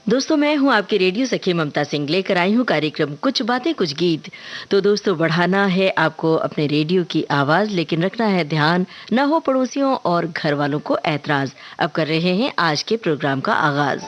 दोस्तों, मैं हूं आपके रेडियो सखी ममता सिंह, लेकर आई हूं कार्यक्रम कुछ बातें कुछ गीत। तो दोस्तों, बढ़ाना है आपको अपने रेडियो की आवाज, लेकिन रखना है ध्यान न हो पड़ोसियों और घर वालों को ऐतराज। अब कर रहे हैं आज के प्रोग्राम का आगाज।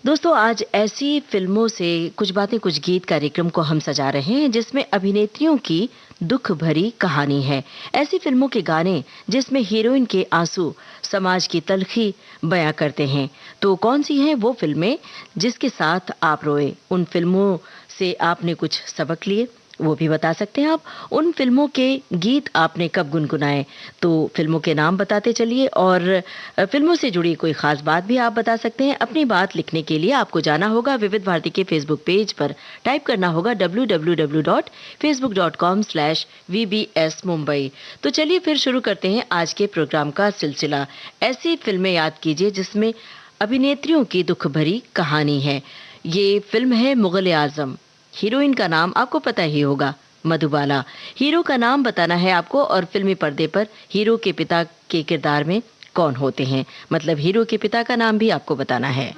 दोस्तों, आज ऐसी फिल्मों से कुछ बातें कुछ गीत कार्यक्रम को हम सजा रहे हैं जिसमें अभिनेत्रियों की दुख भरी कहानी है। ऐसी फिल्मों के गाने जिसमें हीरोइन के आंसू समाज की तलखी बयां करते हैं। तो कौन सी हैं वो फिल्में जिसके साथ आप रोए? उन फिल्मों से आपने कुछ सबक लिए, वो भी बता सकते हैं आप। उन फिल्मों के गीत आपने कब गुनगुनाए? तो फिल्मों के नाम बताते चलिए, और फिल्मों से जुड़ी कोई खास बात भी आप बता सकते हैं। अपनी बात लिखने के लिए आपको जाना होगा विविध भारती के फेसबुक पेज पर, टाइप करना होगा www.facebook.com/vbs mumbai। तो चलिए फिर शुरू करते हैं आज के प्रोग्राम का सिलसिला। ऐसी फिल्में याद कीजिए जिसमें अभिनेत्रियों की दुख भरी कहानी है। ये फिल्म है मुगल आजम। हीरोइन का नाम आपको पता ही होगा, मधुबाला। हीरो का नाम बताना है आपको, और फिल्मी पर्दे पर हीरो के पिता के किरदार में कौन होते हैं, मतलब हीरो के पिता का नाम भी आपको बताना है।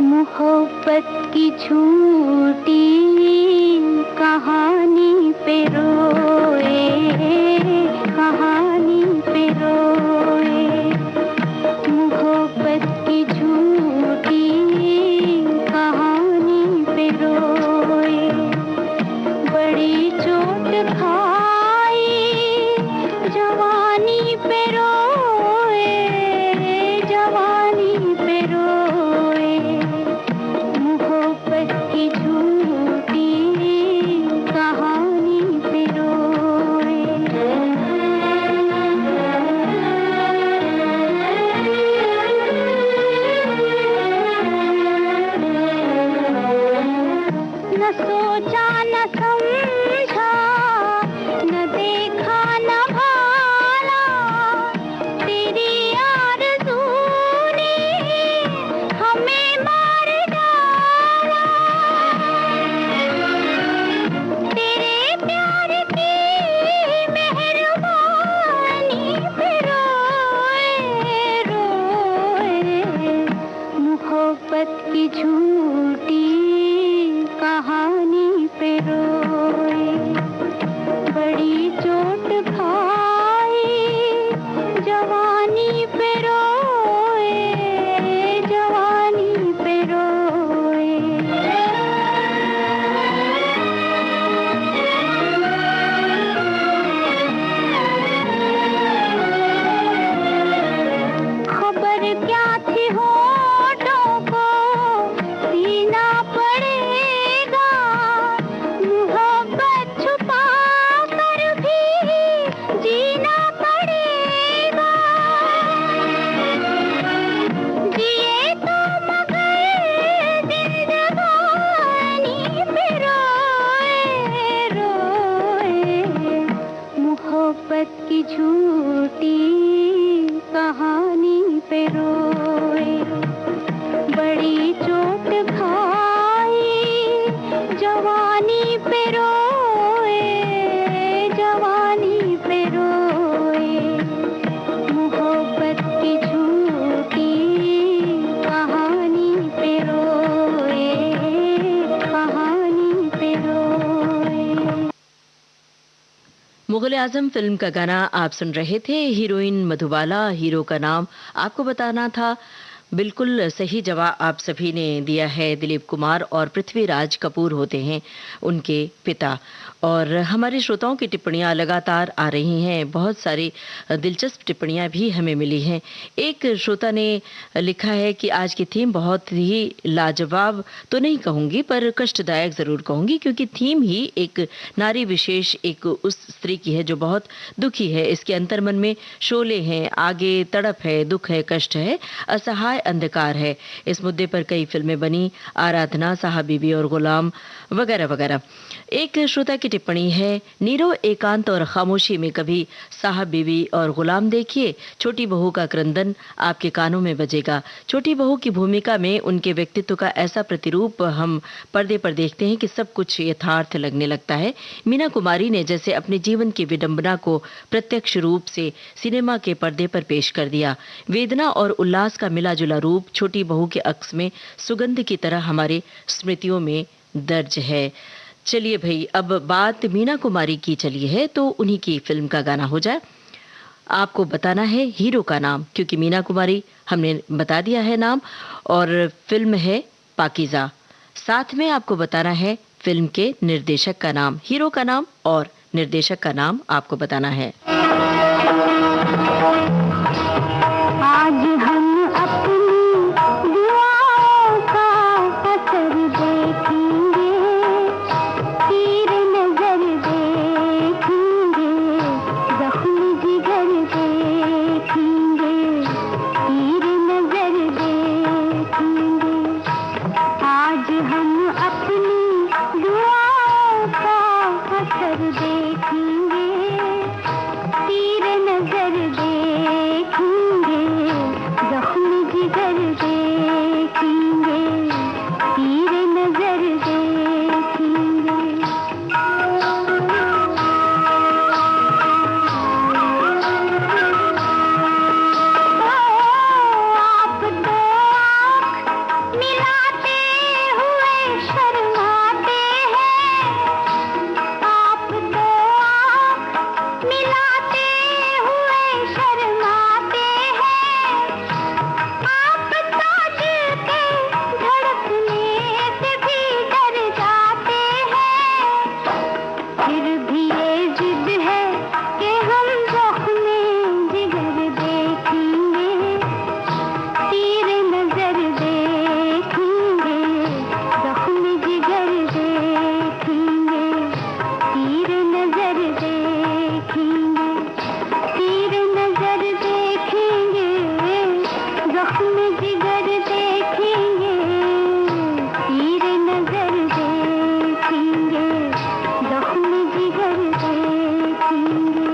मोहब्बत की झूठी कहानी पे रोए, कहानी पे रोए, मोहब्बत की झूठी कहानी पे रोए, बड़ी चोट खाई जवानी पे रोए, जवानी पे रोए, मोहब्बत की झूठी कहानी पे रोए। न सोचा न समझा, न देखा न भाला, तेरी आरज़ू ने हमें मार डाला, तेरे प्यार की मेहरबानी पे रोए, रोए, मोहब्बत की झूठी कहानी पे रोए, बड़ी चोट खाई जवानी पे रोए, जवानी पे रोए। खबर क्या थी होठों को सीना पड़ेगा, मोहब्बत छुपा कर भी जीना पड़ेगा, जिए तो मगर जिंदगानी पे रोए, रोए, मोहब्बत की झूठी कहानी पे रोए, बड़ी चोट खाई जवानी पे रोए, जवानी पे रोए, मोहब्बत की झूठी कहानी पे रोए, कहानी पे रोए। मुगल आजम फिल्म का गाना आप सुन रहे थे। हीरोइन मधुबाला, हीरो का नाम आपको बताना था। बिल्कुल सही जवाब आप सभी ने दिया है। दिलीप कुमार और पृथ्वीराज कपूर होते हैं उनके पिता। और हमारे श्रोताओं की टिप्पणियां लगातार आ रही हैं, बहुत सारी दिलचस्प टिप्पणियां भी हमें मिली हैं। एक श्रोता ने लिखा है कि आज की थीम बहुत ही लाजवाब तो नहीं कहूंगी, पर कष्टदायक जरूर कहूंगी, क्योंकि थीम ही एक नारी विशेष, एक उस स्त्री की है जो बहुत दुखी है। इसके अंतर्मन में शोले हैं, आगे तड़प है, दुख है, कष्ट है, असहाय अंधकार है। इस मुद्दे पर कई फिल्में बनी, आराधना, साहब बीबी और गुलाम वगैरह वगैरह। एक श्रोता की टिप्पणी है, नीरो एकांत और खामोशी में कभी साहब बीवी और गुलाम देखिए, छोटी बहू का क्रंदन आपके कानों में बजेगा। छोटी बहू की भूमिका में उनके व्यक्तित्व का ऐसा प्रतिरूप हम पर्दे पर देखते हैं कि सब कुछ यथार्थ लगने लगता है। मीना कुमारी ने जैसे अपने जीवन की विडंबना को प्रत्यक्ष रूप से सिनेमा के पर्दे पर पेश कर दिया। वेदना और उल्लास का मिला जुला रूप छोटी बहू के अक्स में सुगंध की तरह हमारे स्मृतियों में दर्ज है। चलिए भाई, अब बात मीना कुमारी की चली है तो उन्हीं की फिल्म का गाना हो जाए। आपको बताना है हीरो का नाम, क्योंकि मीना कुमारी हमने बता दिया है नाम, और फिल्म है पाकीज़ा। साथ में आपको बताना है फिल्म के निर्देशक का नाम, हीरो का नाम और निर्देशक का नाम आपको बताना है। आज हम अपनी दुआओं का असर देखेंगे, तीर नजर देखेंगे, जख्म जिगर देखेंगे, तीर नजर देखेंगे। आज हम अपनी दुआओं का असर देखेंगे, तीर नजर देखेंगे, जख्म जिगर देखेंगे, तीर नजर देखेंगे। आप दो आँख मिलाते हुए शर्माते हैं, आप दो आँख मिलाते हुए शर्माते हैं, आप तो दिल के धड़कने से भी डर जाते हैं। फिर भी ये जिद है कि हम जख्म जिगर देखेंगे, तीर नजर देखेंगे, जख्म जिगर देखेंगे, तीर नजर देखेंगे, तीर नजर देखेंगे, जख्म जिगर देखेंगे, तीर नजर देखेंगे, जख्म जिगर देखेंगे।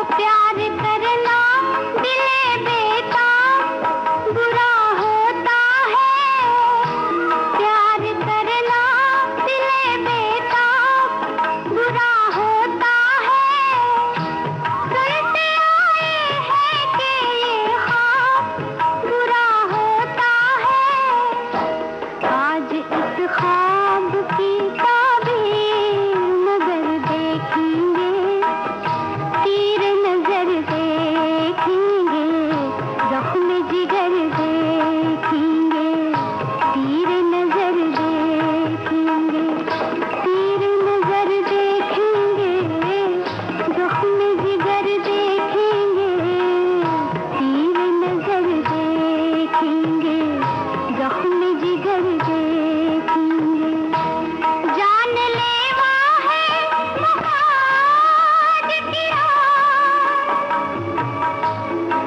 प्यार करना दिले बेताब बुरा होता है, प्यार करना दिले बेताब बुरा होता है। सुनते आए हैं कि ये ख्वाब बुरा होता है। आज इस ख्वाब की ताबीर मगर देखेंगे, तीर नजर देखेंगे, जख्म जिगर देखेंगे, तीर नजर देखेंगे, तीर नजर देखेंगे, जख्म जिगर देखेंगे, तीर नजर देखेंगे, जख्म जिगर देखेंगे। जानलेवा है मुकाद की रात,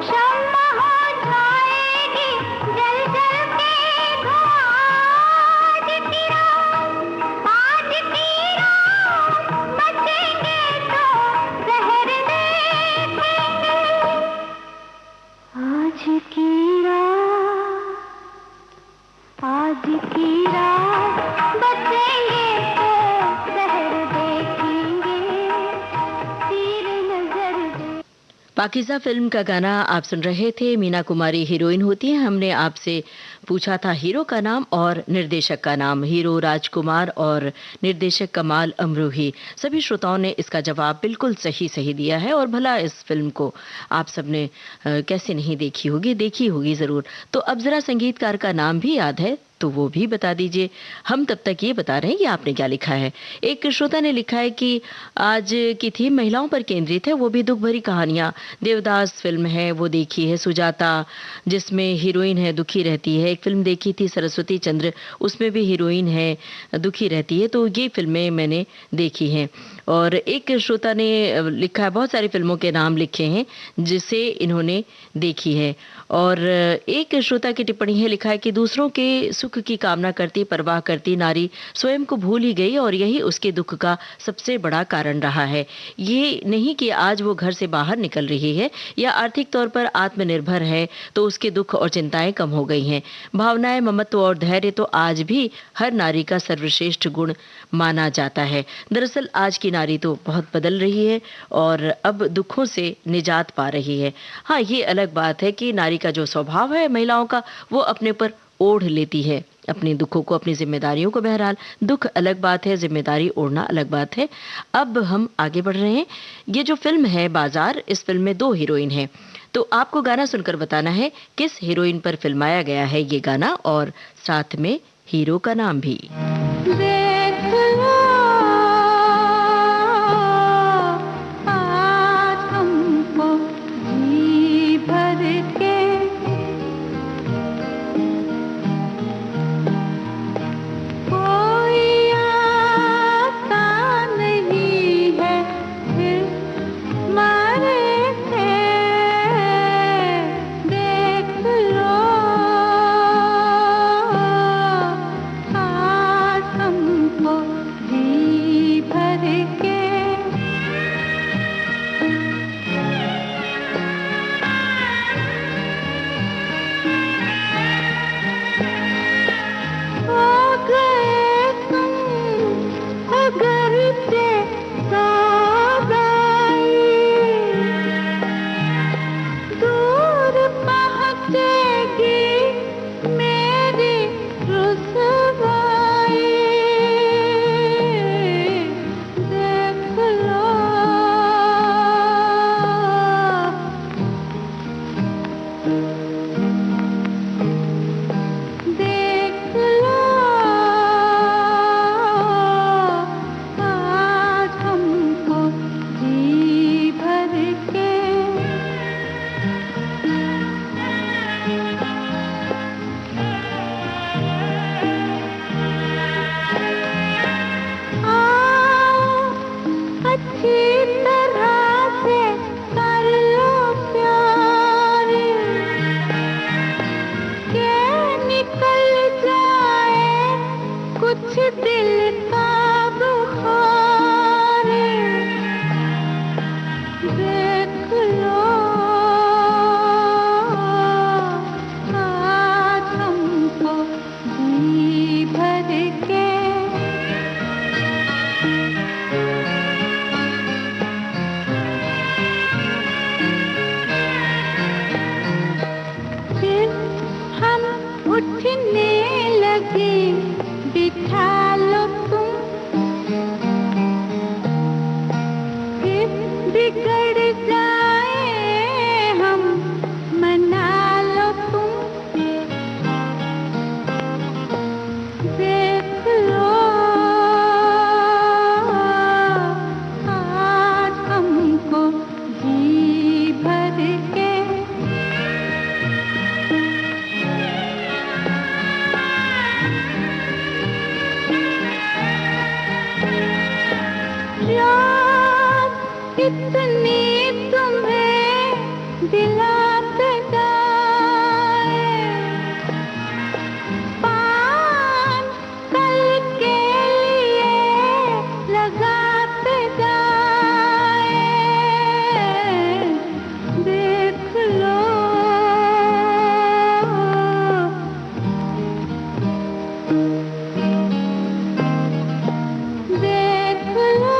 शम्मा हो जाएगी जल जल के धुआं की रात। आज की रात बचेंगे तो जहर देखेंगे, आज की रात, आज की रात बचेंगे तो जहर देखेंगे, तीर नजर देखेंगे। पाकीज़ा फिल्म का गाना आप सुन रहे थे। मीना कुमारी हीरोइन होती हैं। हमने आपसे पूछा था हीरो का नाम और निर्देशक का नाम। हीरो राजकुमार और निर्देशक कमाल अमरोही। सभी श्रोताओं ने इसका जवाब बिल्कुल सही सही दिया है। और भला इस फिल्म को आप सबने कैसे नहीं देखी होगी, देखी होगी ज़रूर। तो अब ज़रा संगीतकार का नाम भी याद है तो वो भी बता दीजिए। हम तब तक ये बता रहे हैं कि आपने क्या लिखा है। एक श्रोता ने लिखा है कि आज की थीम महिलाओं पर केंद्रित है, वो भी दुख भरी कहानियाँ। देवदास फिल्म है वो देखी है, सुजाता जिसमें हीरोइन है दुखी रहती है। एक फिल्म देखी थी सरस्वती चंद्र, उसमें भी हीरोइन है दुखी रहती है। तो ये फिल्में मैंने देखी हैं। और एक श्रोता ने लिखा है, बहुत सारी फिल्मों के नाम लिखे हैं जिसे इन्होंने देखी है। और एक श्रोता की टिप्पणी है, लिखा है कि दूसरों के सुख की कामना करती, परवाह करती नारी स्वयं को भूल ही गई और यही उसके दुख का सबसे बड़ा कारण रहा है। ये नहीं कि आज वो घर से बाहर निकल रही है या आर्थिक तौर पर आत्मनिर्भर है तो उसके दुख और चिंताएं कम हो गई हैं। भावनाएं, ममत्व और धैर्य तो आज भी हर नारी का सर्वश्रेष्ठ गुण माना जाता है। दरअसल आज की नारी तो बहुत बदल रही है और अब दुखों से निजात पा रही है। हाँ, ये अलग बात है कि नारी का जो स्वभाव है महिलाओं का, वो अपने पर ओढ़ लेती है अपने दुखों को, अपनी जिम्मेदारियों को। बहरहाल दुख अलग बात है, जिम्मेदारी ओढ़ना अलग बात है। अब हम आगे बढ़ रहे हैं। ये जो फिल्म है बाजार, इस फिल्म में 2 हीरोइन हैं, तो आपको गाना सुनकर बताना है किस हीरोइन पर फिल्माया गया है ये गाना और साथ में हीरो का नाम भी। देख लो आज हमको जी भर के, कोई आता नहीं है फिर मारे थे। देख लो आज हमको जी भर के, हो गए तुम अगर से सौदाई, दूर पहुँचेगी मेरी रुसवाई। देख लो देख लो आज हमको जी भर के। आओ अच्छी तरह से कर लो प्यार, के निकल जाए कुछ दिल का बुखार। देख लो आज हमको जी भर के। फिर हम उठने लगे, बिठा लो तुम, फिर बिगड़ जाए हम, मना लो तुम। देख लो आज हमको जी भर के। याद इतनी तुम्हें दिलाते जाए, पान कल के लिए लगाते जाए। देख लो देख लो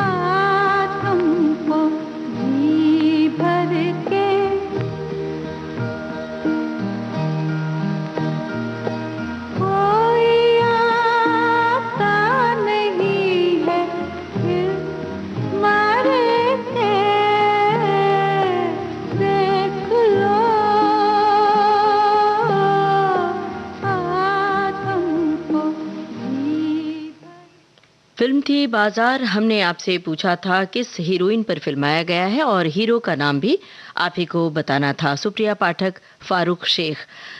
आज हमको जी भर के। कोई आता नहीं है फिर मारे थे। देख लो आज हमको जी भर। फिल्म थी बाजार। हमने आपसे पूछा था किस हीरोइन पर फिल्माया गया है और हीरो का नाम भी आप ही को बताना था। सुप्रिया पाठक, फारूक शेख,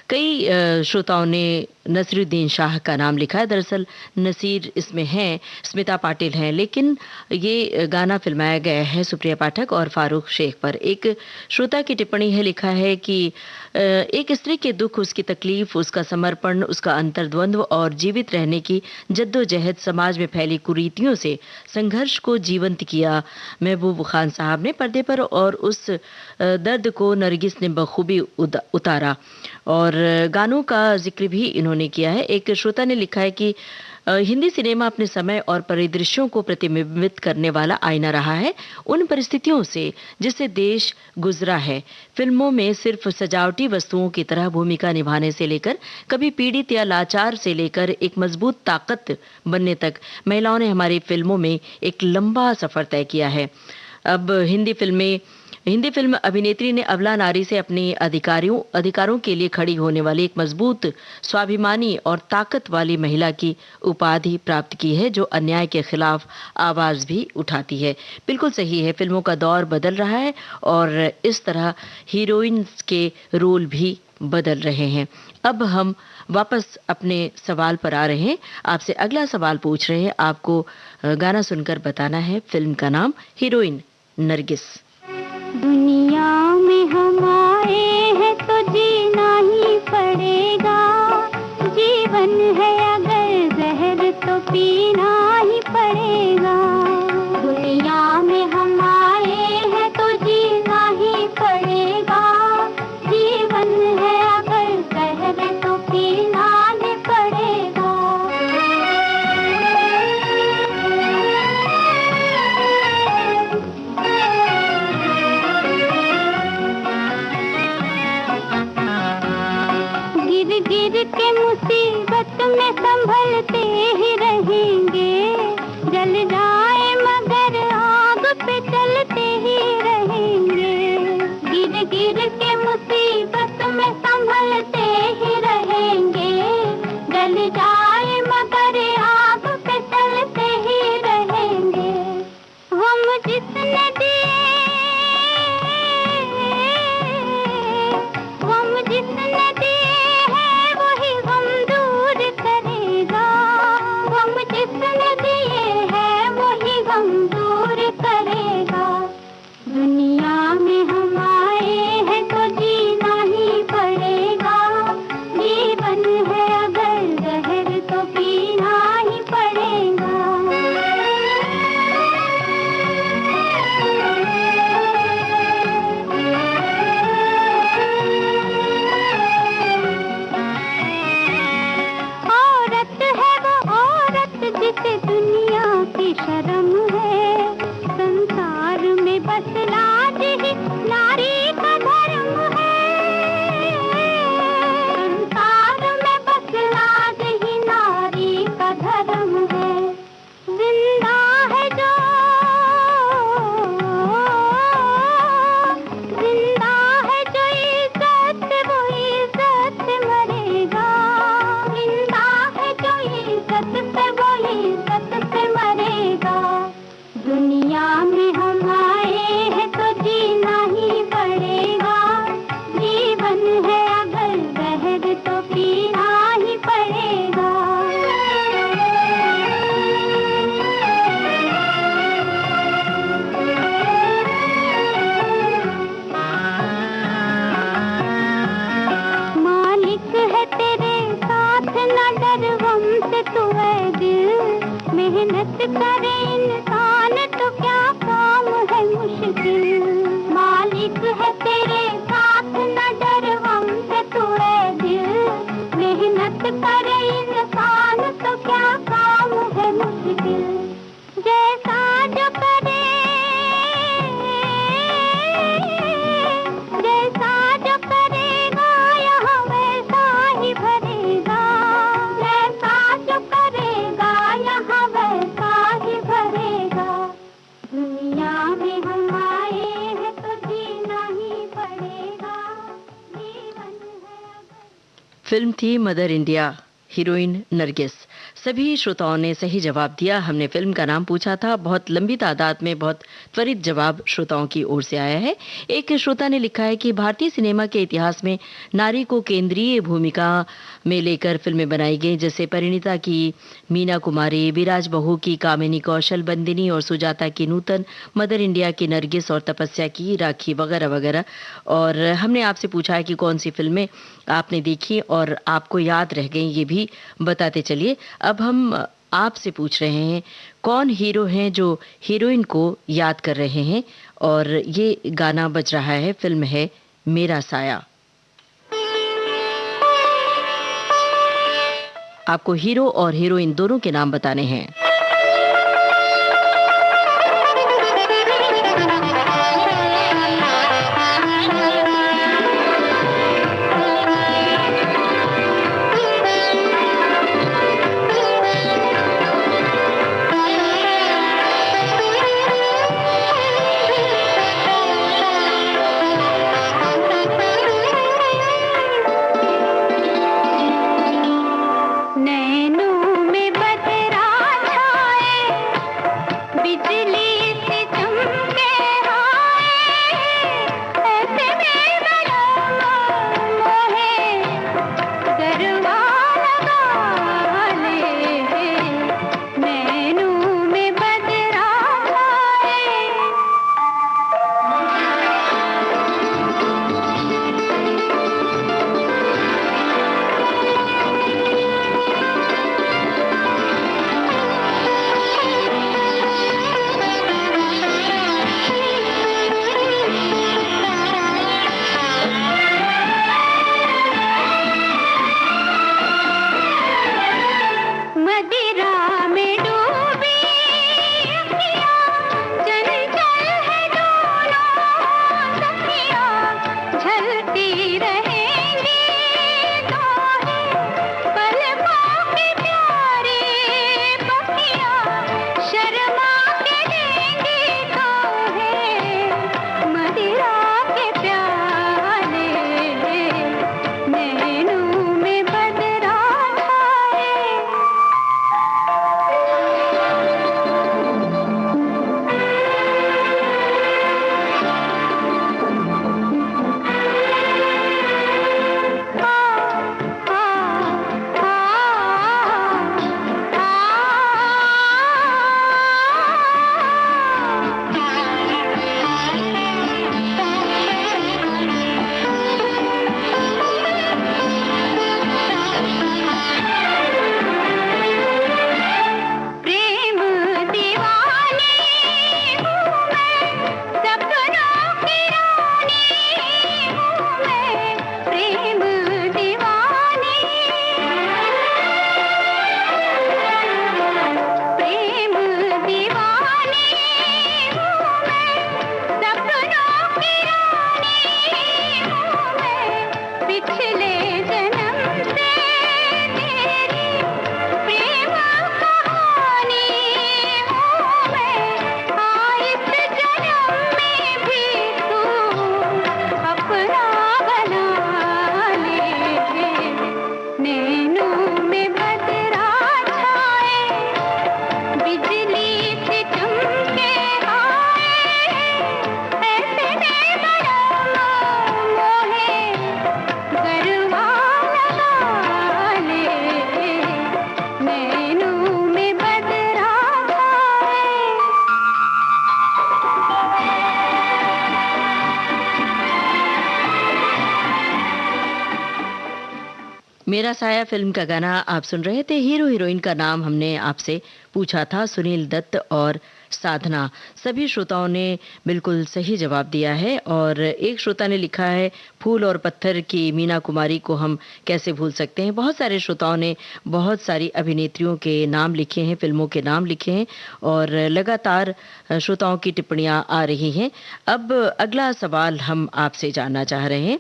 कई श्रोताओं ने नसीरुद्दीन शाह का नाम लिखा है। दरअसल नसीर इसमें हैं, स्मिता पाटिल हैं, लेकिन ये गाना फिल्माया गया है सुप्रिया पाठक और फारूक शेख पर। एक श्रोता की टिप्पणी है, लिखा है कि एक स्त्री के दुख, उसकी तकलीफ, उसका समर्पण, उसका अंतर्द्वंद्व और जीवित रहने की जद्दोजहद समाज में फैली कुरीतियों से संघर्ष को जीवंत किया महबूब खान साहब ने पर्दे पर, और उस दर्द को नरगिस ने बखूबी उतारा। और गानों का जिक्र भी इन्होंने किया है। एक श्रोता ने लिखा है कि हिंदी सिनेमा अपने समय और परिदृश्यों को प्रतिबिंबित करने वाला आईना रहा है, उन परिस्थितियों से जिससे देश गुजरा है। फिल्मों में सिर्फ सजावटी वस्तुओं की तरह भूमिका निभाने से लेकर कभी पीड़ित या लाचार से लेकर एक मजबूत ताकत बनने तक महिलाओं ने हमारी फिल्मों में एक लंबा सफर तय किया है। अब हिंदी फिल्म अभिनेत्री ने अबला नारी से अपने अधिकारों के लिए खड़ी होने वाली एक मजबूत, स्वाभिमानी और ताकत वाली महिला की उपाधि प्राप्त की है, जो अन्याय के खिलाफ आवाज भी उठाती है। बिल्कुल सही है, फिल्मों का दौर बदल रहा है और इस तरह हीरोइंस के रोल भी बदल रहे हैं। अब हम वापस अपने सवाल पर आ रहे हैं। आपसे अगला सवाल पूछ रहे हैं, आपको गाना सुनकर बताना है फिल्म का नाम, हीरोइन नरगिस। दुनिया में हम आए हैं तो जीना ही पड़ेगा, जीवन है अगर जहर तो पीना ही पड़ेगा। दुनिया में हम आए हैं तो जीना ही पड़ेगा, जीवन है अगर जहर तो पीना ही पड़ेगा। गिर के मुसीबत में संभलते ही रहेंगे, जल जाए मगर आग पे चलते ही रहेंगे। गिर के मुसीबत में संभलते ही रहेंगे, जल जाए मगर आग पे चलते ही रहेंगे। हम जिसने दिए दुनिया में हम आए हैं तो जीना ही पड़ेगा, जीवन है अगर जहर तो पीना ही पड़ेगा। औरत है वो औरत जिसे दुनिया की शर्म है, संसार में बस लाज ही नारी का धर्म है। संसार में बस लाज ही नारी का धर्म है। जिंदा है जो इज्जत वो इज्जत मरेगा। जिंदा है जो इज्जत से वो इज्जत से मरेगा। दुनिया में हम आए हैं तो जीना ही पड़ेगा, जीवन है अगर जहर तो पीना ही पड़ेगा। मालिक है तेरे साथ न डर गम से तू है दिल, मेहनत करे इंसान तो क्या काम है मुश्किल। मालिक है तेरे साथ न डर गम से तू है दिल, मेहनत करे इंसान तो क्या काम है मुश्किल। जैसा जो करे करेगा यहाँ वैसा ही भरेगा। जैसा जो करेगा यहाँ वैसा ही भरेगा। दुनिया में हम आए हैं तो जीना ही पड़ेगा, जीवन है अगर। फिल्म थी मदर इंडिया, हीरोइन नरगिस। सभी श्रोताओं ने सही जवाब दिया। हमने फिल्म का नाम पूछा था, बहुत लंबी तादाद में बहुत त्वरित जवाब श्रोताओं की ओर से आया है। एक श्रोता ने लिखा है कि भारतीय सिनेमा के इतिहास में नारी को केंद्रीय भूमिका में लेकर फिल्में बनाई गई, जैसे परिणीता की मीना कुमारी, विराज बहू की कामिनी कौशल, बंदिनी और सुजाता की नूतन, मदर इंडिया की नरगिस और तपस्या की राखी वगैरह वगैरह। और हमने आपसे पूछा है कि कौन सी फिल्में आपने देखी और आपको याद रह गई, ये भी बताते चलिए। अब हम आपसे पूछ रहे हैं कौन हीरो हैं जो हीरोइन को याद कर रहे हैं, और ये गाना बज रहा है, फिल्म है मेरा साया। आपको हीरो और हीरोइन दोनों के नाम बताने हैं। मेरा साया फिल्म का गाना आप सुन रहे थे। हीरो हीरोइन का नाम हमने आपसे पूछा था, सुनील दत्त और साधना। सभी श्रोताओं ने बिल्कुल सही जवाब दिया है। और एक श्रोता ने लिखा है, फूल और पत्थर की मीना कुमारी को हम कैसे भूल सकते हैं। बहुत सारे श्रोताओं ने बहुत सारी अभिनेत्रियों के नाम लिखे हैं, फिल्मों के नाम लिखे हैं, और लगातार श्रोताओं की टिप्पणियां आ रही हैं। अब अगला सवाल हम आपसे जानना चाह रहे हैं।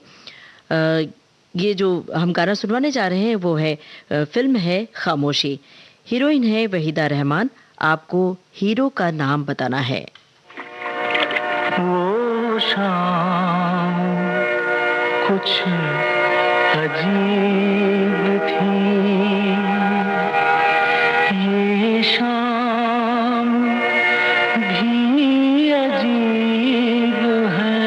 ये जो हम गाना सुनवाने जा रहे हैं वो है, फिल्म है खामोशी, हीरोइन है वहीदा रहमान। आपको हीरो का नाम बताना है। वो शाम कुछ अजीब थी, शाम भी अजीब है।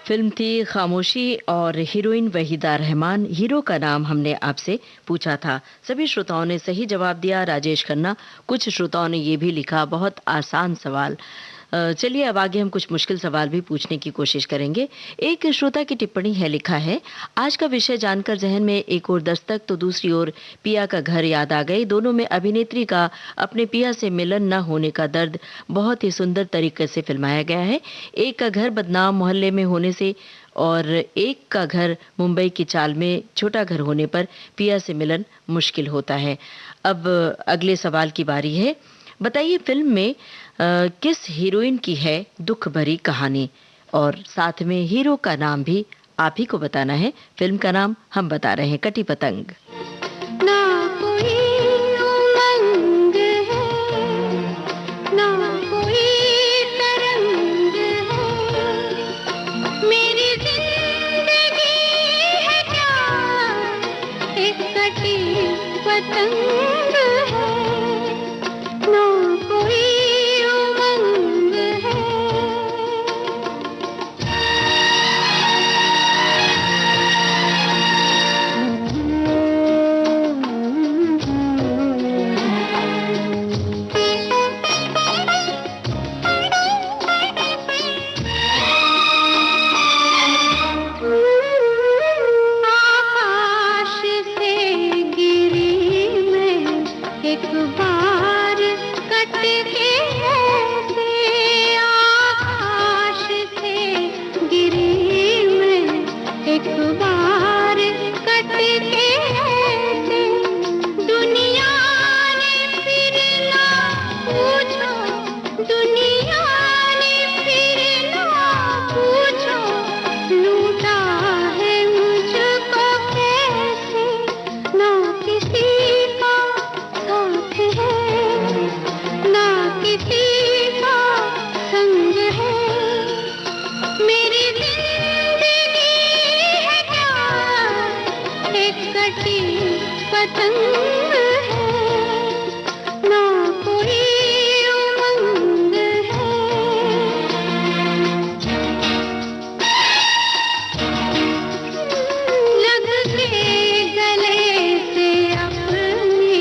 फिल्म थी खामोशी और हीरोइन वहीदा रहमान। हीरो का नाम हमने आपसे पूछा था, सभी श्रोताओं ने सही जवाब दिया। राजेश खन्ना। कुछ श्रोताओं ने ये भी लिखा, बहुत आसान सवाल। चलिए अब आगे हम कुछ मुश्किल सवाल भी पूछने की कोशिश करेंगे। एक श्रोता की टिप्पणी है, लिखा है, आज का विषय जानकर जहन में एक ओर दस्तक तो दूसरी ओर पिया का घर याद आ गई। दोनों में अभिनेत्री का अपने पिया से मिलन न होने का दर्द बहुत ही सुंदर तरीके से फिल्माया गया है। एक का घर बदनाम मोहल्ले में होने से और एक का घर मुंबई की चाल में छोटा घर होने पर पिया से मिलन मुश्किल होता है। अब अगले सवाल की बारी है। बताइए, फिल्म में किस हीरोइन की है दुख भरी कहानी? और साथ में हीरो का नाम भी आप ही को बताना है। फिल्म का नाम हम बता रहे हैं, कटी पतंग। ना कोई उमंग है, ना कोई तरंग है, मेरी जिंदगी है क्या एक कटी पतंग है, ना कोई उमंग है। आकाश से गिरी मैं एक बार कट के ऐसे, आकाश से गिरी मैं एक बार कट के ऐसे, दुनिया ने फिर ना पूछो, दुनिया ने फिर ना पूछो, लूटा है मुझको कैसे, ना किसी का साथ है, ना किसी का संग है, मेरी जिंदगी है क्या एक कटी पतंग है, ना कोई उमंग है। लग के गले से अपने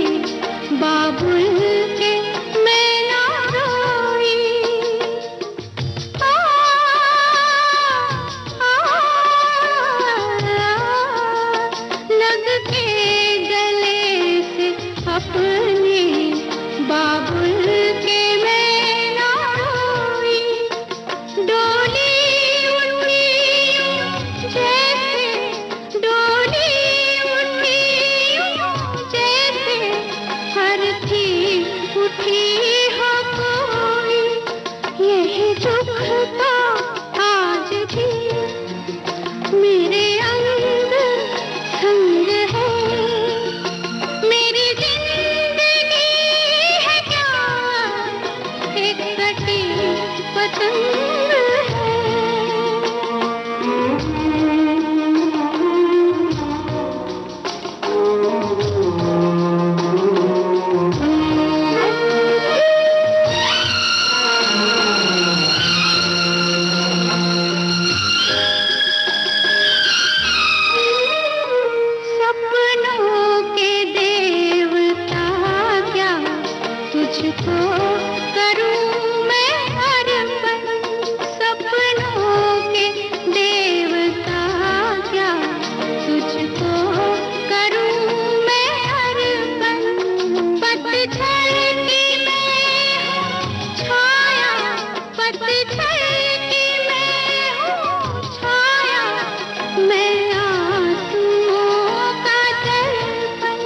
बाबुल के मैं ना रोई, लग के गले से अपने बाबुल के मैं ना रोई, डोली उठी जैसे, डोली उठी जैसे हर थी उठी हो कोई, यही दुख था आज भी मेरे अंग संग है, मेरी जिंदगी है क्या एक कटी पतंग सपनों के देवता क्या तुझको करूं मैं अर्पण, सपनों के देवता क्या तुझको करूं मैं अर्पण, पतझड़ की मैं हूँ छाया, पतझड़ की मैं हूँ छाया, मैं आंसुओं का दर्पण,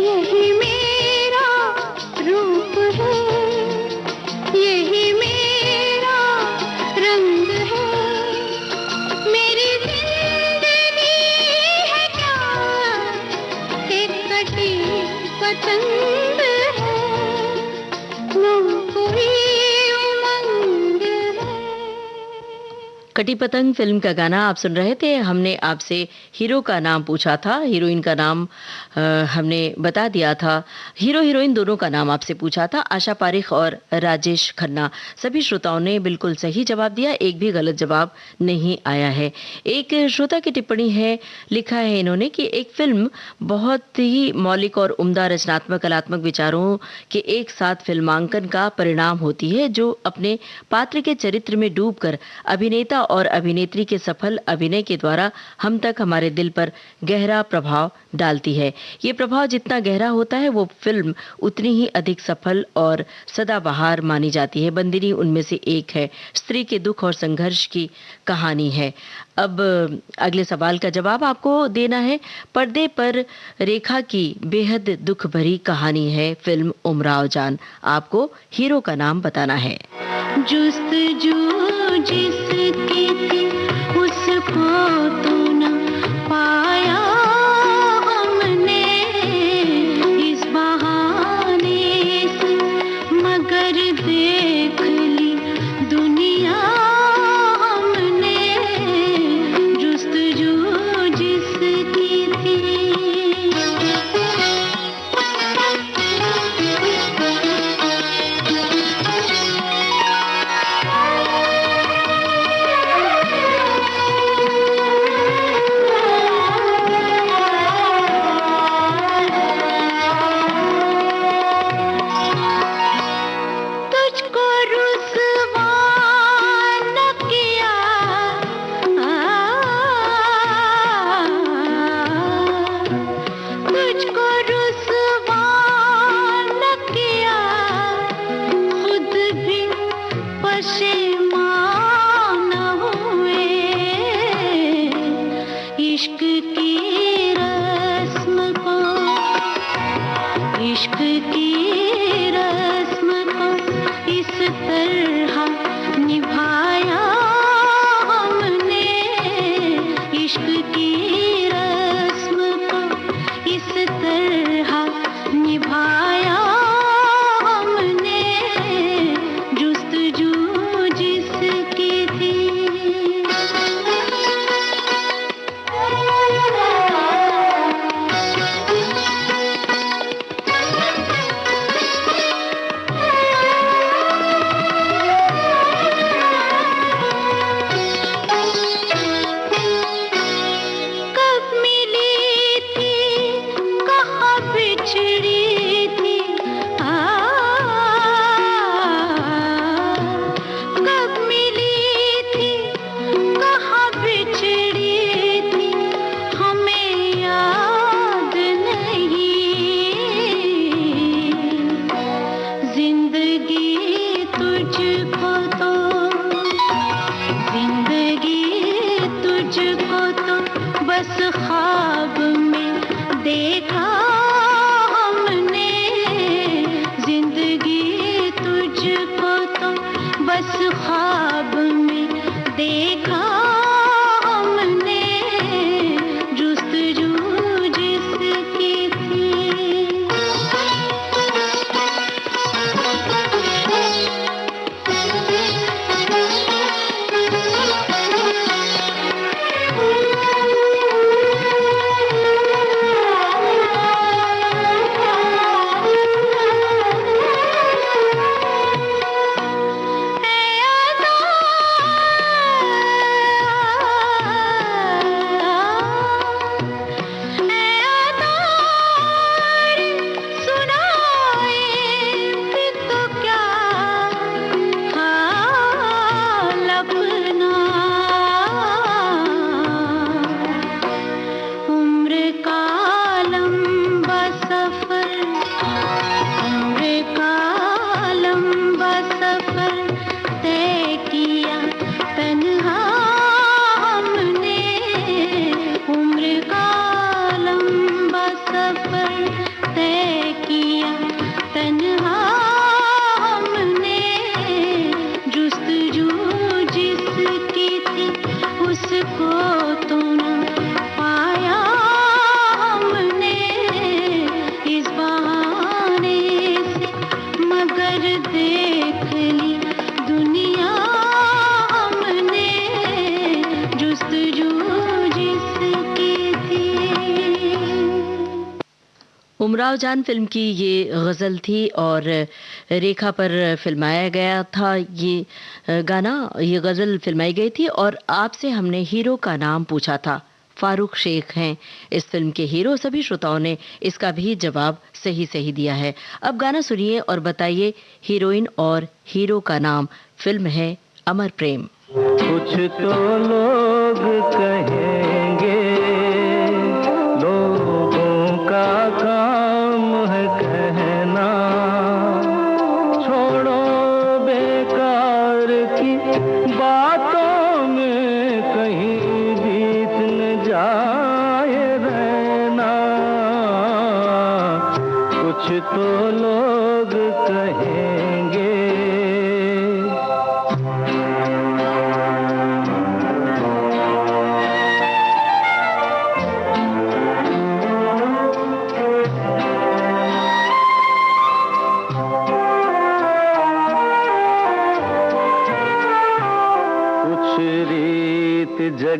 यही मेरा रूप है, यही मेरा रंग है, मेरी जिंदगी है क्या एक कटी पतंग है, ना कोई उमंग है। कटी पतंग फिल्म का गाना आप सुन रहे थे। हमने आपसे हीरो का नाम पूछा था, हीरोइन का नाम हमने बता दिया था। हीरो हीरोइन दोनों का नाम आपसे पूछा था, आशा पारिख और राजेश खन्ना। सभी श्रोताओं ने बिल्कुल सही जवाब दिया, एक भी गलत जवाब नहीं आया है। एक श्रोता की टिप्पणी है, लिखा है इन्होंने कि एक फिल्म बहुत ही मौलिक और उम्दा रचनात्मक कलात्मक विचारों के एक साथ फिल्मांकन का परिणाम होती है, जो अपने पात्र के चरित्र में डूबकर अभिनेता और अभिनेत्री के सफल अभिनय के द्वारा हम तक हमारे दिल पर गहरा प्रभाव डालती है। ये प्रभाव जितना गहरा होता है वो फिल्म उतनी ही अधिक सफल और सदाबहार मानी जाती है। बंदिनी उनमें से एक है। स्त्री के दुख और संघर्ष की कहानी है। अब अगले सवाल का जवाब आपको देना है। पर्दे पर रेखा की बेहद दुख भरी कहानी है फिल्म उमराव जान। आपको हीरो का नाम बताना है। जुस्तजू जिसकी थी उसको तो न पाया हमने इस बहाने से, मगर देख ली दुनिया हमने जुस्तजू जिसकी थी। तुझको रुसवा न किया, तुझको रुसवा न किया, खुद भी पशेमान हुए। इश्क की रस्म को, इश्क की रस्म को इस तरह निभाया हमने, इश्क की रस्म को इस तरह निभाया हमने, जुस्तजू जिसकी थी। कब मिली थी कहाँ बिछड़ी थी, कब मिली थी कहाँ बिछड़ी थी, हमें याद नहीं। जिंदगी तुझको तो, जिंदगी तुझको तो बस ख्वाब में देखा हमने, जिंदगी तुझको तो बस ख्वाब में देखा हमने, जुस्तजू जिसकी थी। उमराव जान फिल्म की ये गज़ल थी और रेखा पर फिल्माया गया था ये गाना, ये गज़ल फिल्माई गई थी और आपसे हमने हीरो का नाम पूछा था। फारूक शेख हैं इस फिल्म के हीरो। सभी श्रोताओं ने इसका भी जवाब सही सही दिया है। अब गाना सुनिए और बताइए हीरोइन और हीरो का नाम। फिल्म है अमर प्रेम। कुछ तो लोग कहेंगे, लोगों का काम है कहना, छोड़ो बेकार की बातों में कहीं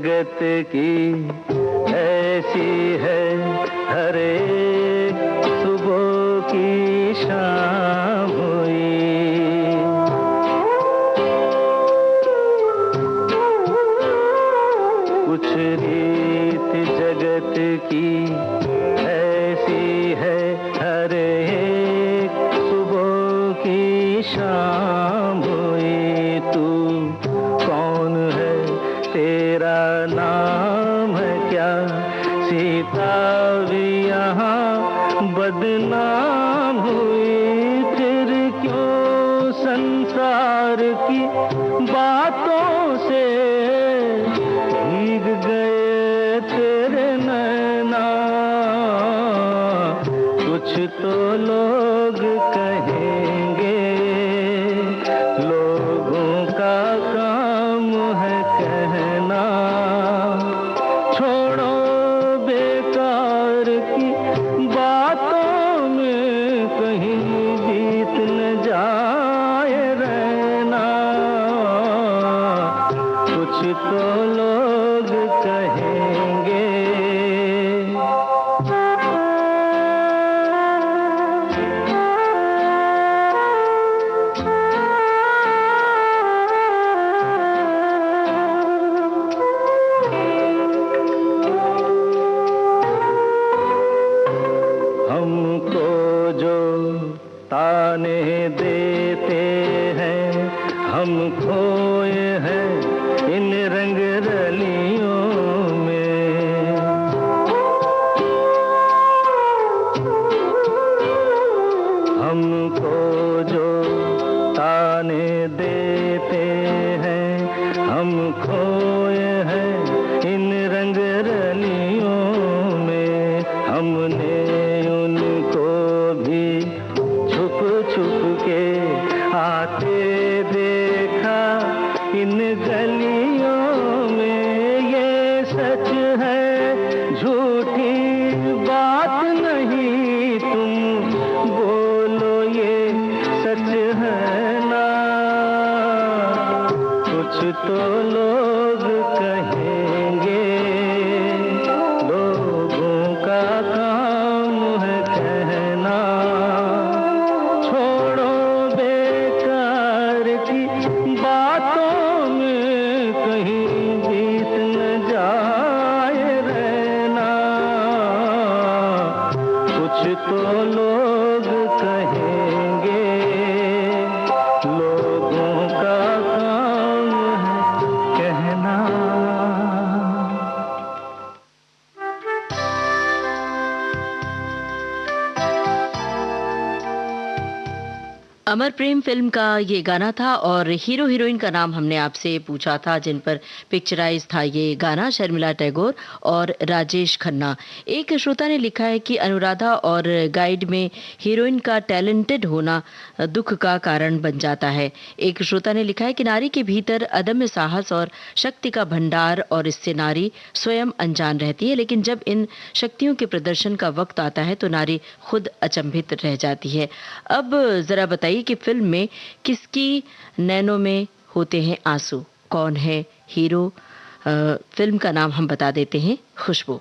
जगत की ऐसी है हर एक सुबह की शाम हुई। कुछ रीत जगत की ऐसी है हर एक सुबह की शाम हुई। तू कौन है, तेरा नाम है क्या? सीता भी यहाँ बदनाम हुई। फिर क्यों संसार की बातों से भीग गए तेरे नैना? कुछ तो लोग कहेंगे, लोगों का काम है कहना। छोड़ो बेकार की बातों में कहीं बीत न जाए रहना। कुछ तो लोग कहेंगे। हमको जो ताने देते हैं, हम खोए हैं इन रंग रलियों में। हमको जो ताने देते हैं, हम खोए हैं इन रंग रलियों में। हमने उनको भी छुप छुप के आते देखा इन गलियों में। ये सच है, झूठी बात नहीं, तुम बोलो ये सच है ना? कुछ तो लोग कहेंगे, लोगों का काम है कहना। छोड़ो बेकार की बातों में कहीं बीत न जाए रहना। कुछ तो लोग कहेंगे, लोगों का काम है कहना। अमर प्रेम फिल्म का ये गाना था और हीरो हीरोइन का नाम हमने आपसे पूछा था, जिन पर पिक्चराइज था ये गाना शर्मिला टैगोर और राजेश खन्ना। एक श्रोता ने लिखा है कि अनुराधा और गाइड में हीरोइन का टैलेंटेड होना दुख का कारण बन जाता है। एक श्रोता ने लिखा है कि नारी के भीतर अदम्य साहस और शक्ति का भंडार, और इससे नारी स्वयं अनजान रहती है, लेकिन जब इन शक्तियों के प्रदर्शन का वक्त आता है तो नारी खुद अचंभित रह जाती है। अब जरा बताइए कि फिल्म में किसकी नैनों में होते हैं आंसू, कौन है हीरो? फिल्म का नाम हम बता देते हैं, खुशबू।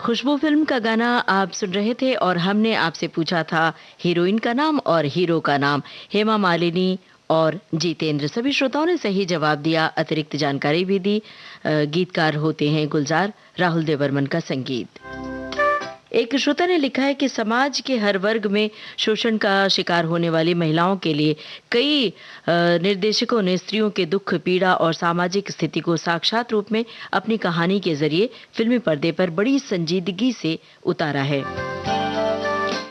खुशबू फिल्म का गाना आप सुन रहे थे और हमने आपसे पूछा था हीरोइन का नाम और हीरो का नाम। हेमा मालिनी और जितेंद्र, सभी श्रोताओं ने सही जवाब दिया, अतिरिक्त जानकारी भी दी। गीतकार होते हैं गुलजार, राहुल देवर्मन का संगीत। एक श्रोता ने लिखा है कि समाज के हर वर्ग में शोषण का शिकार होने वाली महिलाओं के लिए कई निर्देशकों ने स्त्रियों के दुख, पीड़ा और सामाजिक स्थिति को साक्षात रूप में अपनी कहानी के जरिए फिल्मी पर्दे पर बड़ी संजीदगी से उतारा है।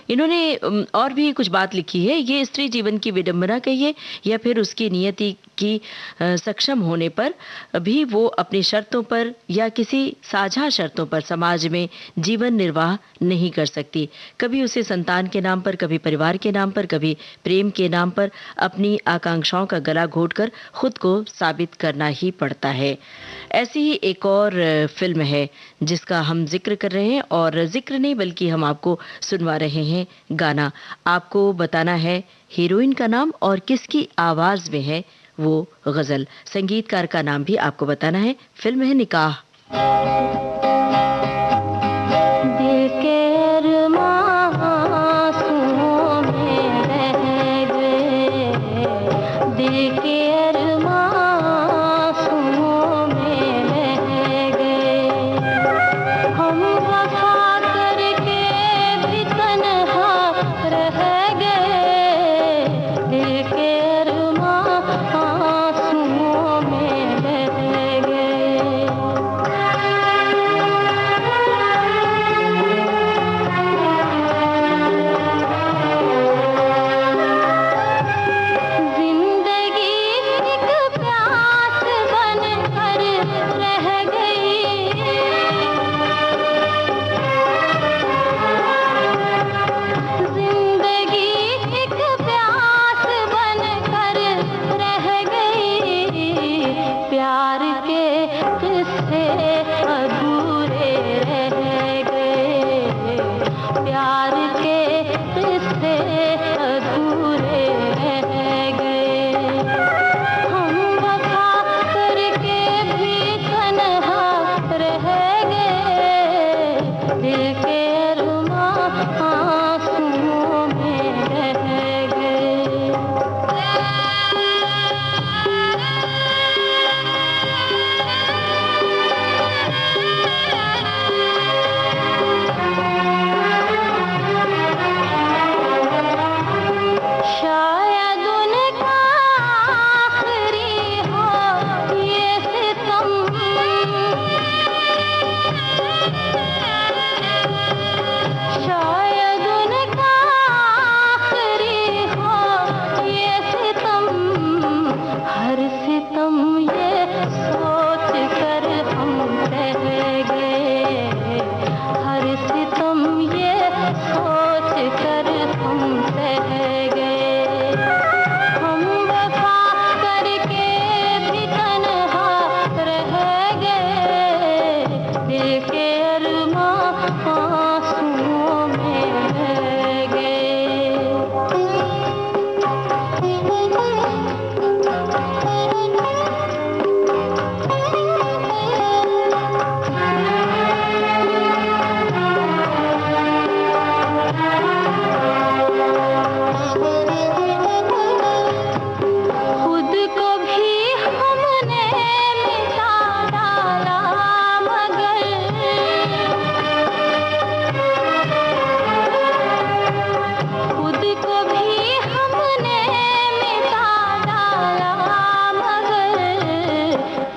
इन्होंने और भी कुछ बात लिखी है। ये स्त्री जीवन की विडंबना कहिए या फिर उसकी नियति की सक्षम होने पर भी वो अपनी शर्तों पर या किसी साझा शर्तों पर समाज में जीवन निर्वाह नहीं कर सकती। कभी उसे संतान के नाम पर, कभी परिवार के नाम पर, कभी प्रेम के नाम पर अपनी आकांक्षाओं का गला घोटकर खुद को साबित करना ही पड़ता है। ऐसी ही एक और फिल्म है जिसका हम जिक्र कर रहे हैं, और जिक्र नहीं बल्कि हम आपको सुनवा रहे हैं गाना। आपको बताना है हीरोइन का नाम और किसकी आवाज में है वो गजल। संगीतकार का नाम भी आपको बताना है। फिल्म है निकाह। दिल के अरमां आंसुओं में रह गए, दिल के अरमां आंसुओं में रह गए, हम वफा करके भी तन्हा रह गए, दिल के अरमां आंसुओं में रह गए। जिंदगी एक प्यास बनकर रह गई, जिंदगी एक प्यास बनकर रह गई, प्यार के किस्से अधूरे रह गए, प्यार के किस्से अधूरे रह गए, हम वफा करके भी तन्हा रह गए, दिल के अरमां आंसुओं में रह गए। शायद उनका आखिरी हो ये सितम, शायद उनका आखिरी हो ये सितम, हर सितम ये सोच कर हम रह गए, हर सितम ये सोच कर हम रह गए, हम वफा करके भी तन्हा रह गए, दिल के अरमां आंसुओं में रह गए। खुद को भी हमने मिटा डाला, मगर खुद को भी हमने मिटा डाला, मगर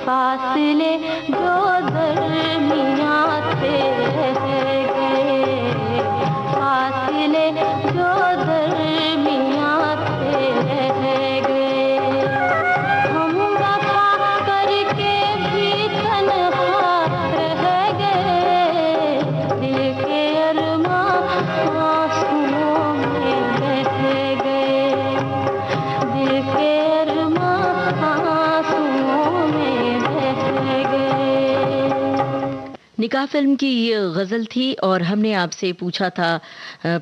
फासले जो दरमियां थे रह गए, फासले जो दरमियां थे रह गए, हम वफा करके भी तन्हा रह गए, दिल के अरमां आंसुओं में रह गए, दिल के अरमां आंसुओं में रह गए। निकाह फिल्म की ये गजल थी और हमने आपसे पूछा था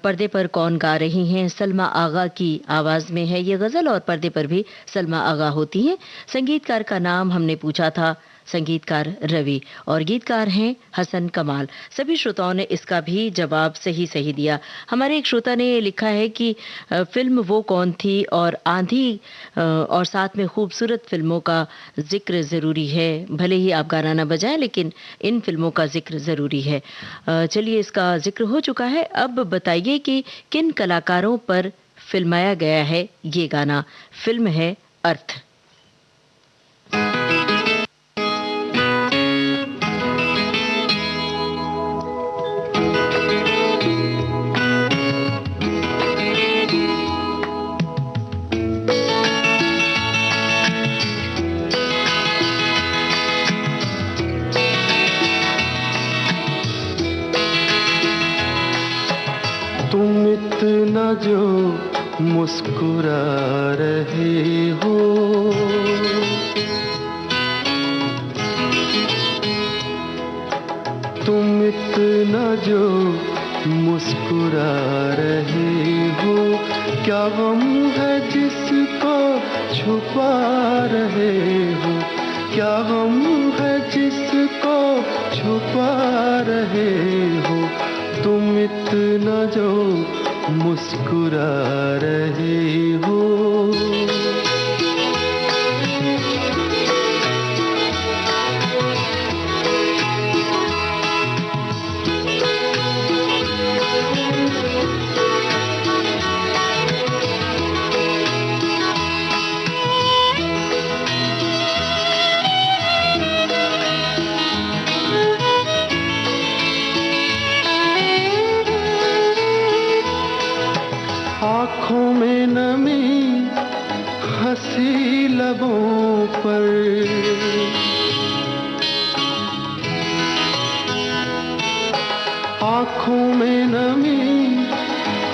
पर्दे पर कौन गा रही हैं। सलमा आगा की आवाज में है ये गजल और पर्दे पर भी सलमा आगा होती हैं। संगीतकार का नाम हमने पूछा था संगीतकार रवि और गीतकार हैं हसन कमाल। सभी श्रोताओं ने इसका भी जवाब सही सही दिया। हमारे एक श्रोता ने लिखा है कि फिल्म वो कौन थी और आंधी और साथ में खूबसूरत फिल्मों का जिक्र ज़रूरी है। भले ही आप गाना ना बजाएं लेकिन इन फिल्मों का जिक्र ज़रूरी है। चलिए, इसका जिक्र हो चुका है। अब बताइए कि किन कलाकारों पर फिल्माया गया है ये गाना। फिल्म है अर्थ। तुम इतना जो मुस्कुरा रहे हो, तुम इतना जो मुस्कुरा रहे हो, क्या गम है जिसको छुपा रहे हो, क्या गम है जिसको छुपा रहे हो, तुम इतना जो मुस्कुरा रहे हो। आँखों में नमी हंसी लबों पर, आँखों में नमी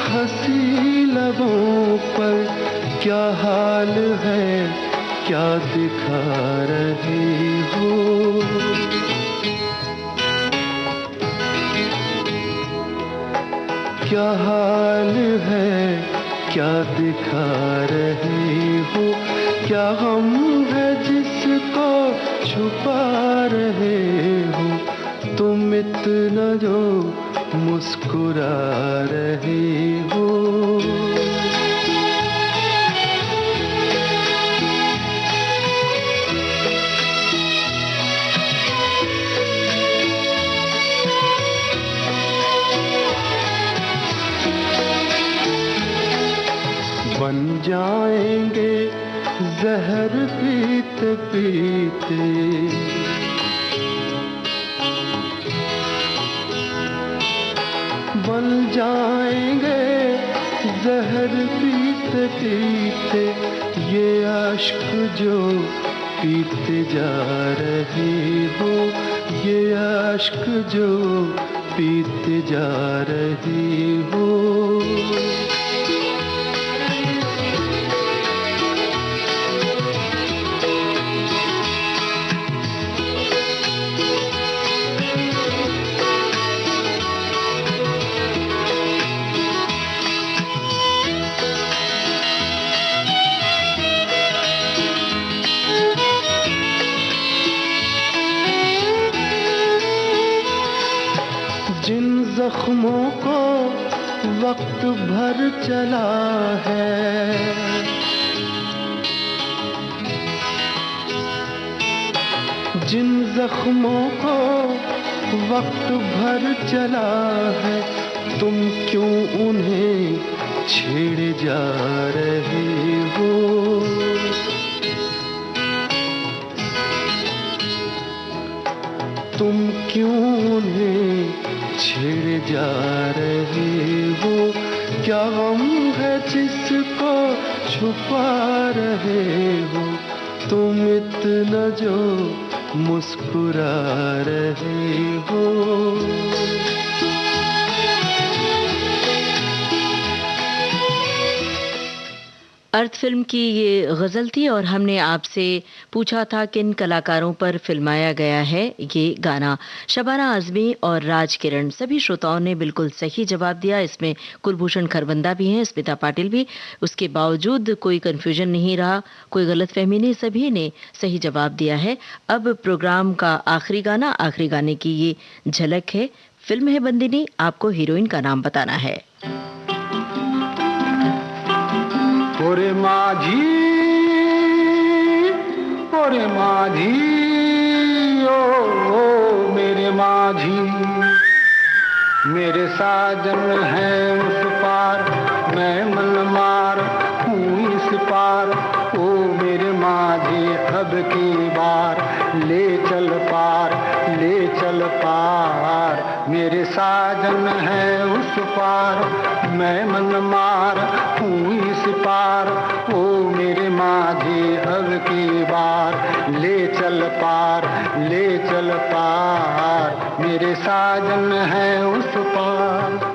हंसी लबों पर, क्या हाल है क्या दिखा रहे हो, क्या हाल है क्या दिखा रहे हो, क्या गम है जिसको छुपा रहे हो, तुम इतना जो मुस्कुरा रहे हो। बन जाएंगे जहर पीते पीते, बन जाएंगे जहर पीते पीते, ये अश्क जो पीते जा रहे हो, ये अश्क जो पीते जा रहे हो। जिन जख्मों को वक्त भर चला है, जिन जख्मों को वक्त भर चला है, तुम क्यों उन्हें छेड़े जा रहे हो, तुम क्यों उन्हें छेड़े जा रहे हो, क्या गम है जिसको छुपा रहे हो, तुम इतना जो मुस्कुरा रहे हो। अर्थ फिल्म की ये गज़ल थी और हमने आपसे पूछा था किन कलाकारों पर फिल्माया गया है ये गाना। शबाना आज़मी और राज किरण, सभी श्रोताओं ने बिल्कुल सही जवाब दिया। इसमें कुलभूषण खरबंदा भी हैं, स्मिता पाटिल भी। उसके बावजूद कोई कन्फ्यूजन नहीं रहा, कोई गलतफहमी नहीं, सभी ने सही जवाब दिया है। अब प्रोग्राम का आखिरी गाना, आखिरी गाने की ये झलक है। फिल्म है बंदिनी, आपको हीरोइन का नाम बताना है। ओरे माझी ओ मेरे माझी, मेरे साजन है उस पार, मैं मनमार हूँ इस पार। ओ मेरे माझी अब की बार ले चल पार, ले चल पार। मेरे साजन है उस पार, मैं मनमार हूँ इस पार। ओ मेरे माझी अब की बार ले चल पार, ले चल पार। मेरे साजन है उस पार।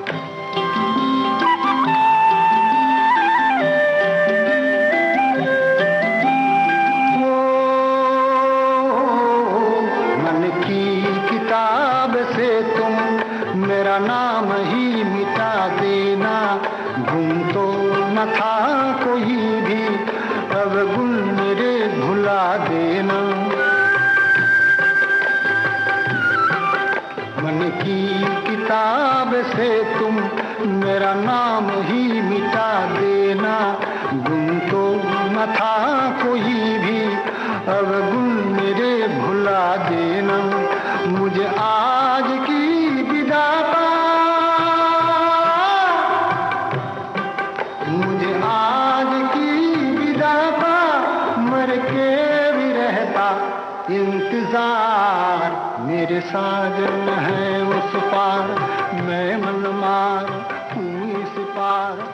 मेरा नाम ही मिटा देना, गुम तो न था कोई भी, अब गुण मेरे भुला देना। मन की किताब से तुम मेरा नाम ही मिटा देना, गुम तो न था कोई भी, अब गुण मेरे भुला देना। मुझे आज की मुझे आज की विदा का मर के भी रहता इंतजार। मेरे साजन है उस पार, मैं मनमार हूँ इस पार।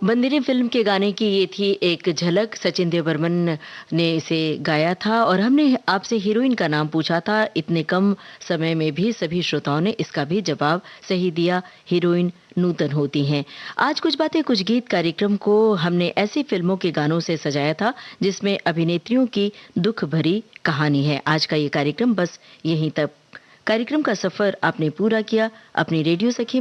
बंदिनी फिल्म के गाने की ये थी एक झलक। सचिन देव बर्मन ने इसे गाया था और हमने आपसे हीरोइन का नाम पूछा था। इतने कम समय में भी सभी श्रोताओं ने इसका भी जवाब सही दिया। हीरोइन नूतन होती हैं। आज कुछ बातें कुछ गीत कार्यक्रम को हमने ऐसी फिल्मों के गानों से सजाया था जिसमें अभिनेत्रियों की दुख भरी कहानी है। आज का ये कार्यक्रम बस यहीं तक। कार्यक्रम का सफर आपने पूरा किया। अपनी रेडियो सखी